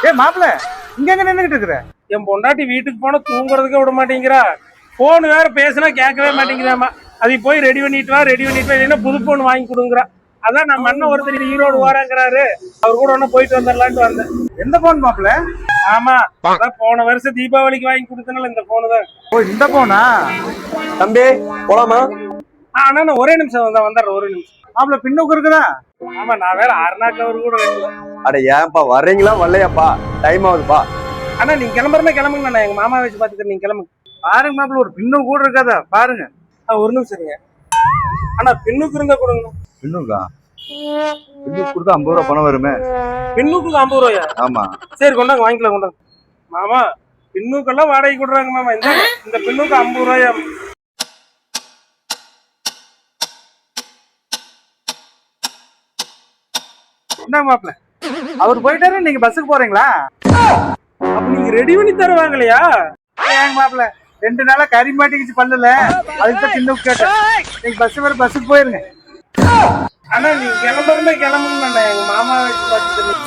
ஏ மாப்பிள்ள இங்க எங்க நின்னுகிட்டு இருக்கிற? என் பொண்டாட்டி வீட்டுக்கு போனா தூங்குறதுக்கே விட மாட்டேங்கிறா. போன் வேற பேசினா கேட்கவே மாட்டேங்கிறாமா. அதை போய் ரெடி பண்ணிட்டு வா இல்லைன்னா புது போன் வாங்கி கொடுங்குறா. அதான் நம்ம அண்ணன் ஒருத்தர் ஈரோடு வாராங்கிறாரு, அவர் கூட ஒன்னும் போயிட்டு வந்துடலான்ட்டு வந்தேன். எந்த போன் மாப்பிள்ள? ஆமா, அதான் போன வருஷம் தீபாவளிக்கு வாங்கி கொடுத்தனால இந்த போனு தான். ஓ இந்த போனா? தம்பி போலாமா? அண்ணா ஒரே நிமிஷம் வந்துடுறேன், ஒரு நிமிஷம். மாப்பிள்ள பின்னுக்கு இருக்குதா? ஆமா, நான் வேற அருணா கவர் கூட வைக்கல. அட ஏன்பா வர்றீங்களா வரலையாப்பா? டைம் ஆகுதுப்பா. அண்ணா நீங்க கிளம்புறமே கிளம்புங்க, நான் எங்க மாமா வச்சு பாத்துக்கிறேன், நீங்க கிளம்புங்க. பாருங்க மாப்பிள்ள, ஒரு பின்னு கூட இருக்காதா பாருங்க. ஒரு நிமிஷம் இருங்க அண்ணா, பின்னுக்கு இருந்தா கொடுங்க. பின்னுக்கா? பின்னுக்கு கொடுத்தா 50 ரூபா பணம் வருமே. பின்னுக்கு 50 ரூபாயா? ஆமா. சரி கொண்டாங்க, வாங்கிக்கலாம் கொண்டாங்க. மாமா பின்னுக்கெல்லாம் வாடகை கொடுறாங்க மாமா. இந்த பின்னுக்கு 50 ரூபாயா? என்ன மாப்பிள்ள, அவர் போயிட்டாரு, நீங்க பஸ்ஸுக்கு போறீங்களா? அப்ப நீங்க ரெடி பண்ணி தருவாங்களையா? ஏங்க மாப்பிள்ள, 2 நாளா கறி மாட்டிக்கிச்சு பல்லுல, அதுக்கு தான் பின்னுக்கு கேட்டேன். நீங்க பஸ்ஸுக்கு போயிருங்க. ஆனா நீங்க கிளம்புறமே கிளம்புங்க, எங்க மாமா வச்சு பாத்துக்கிறேன்.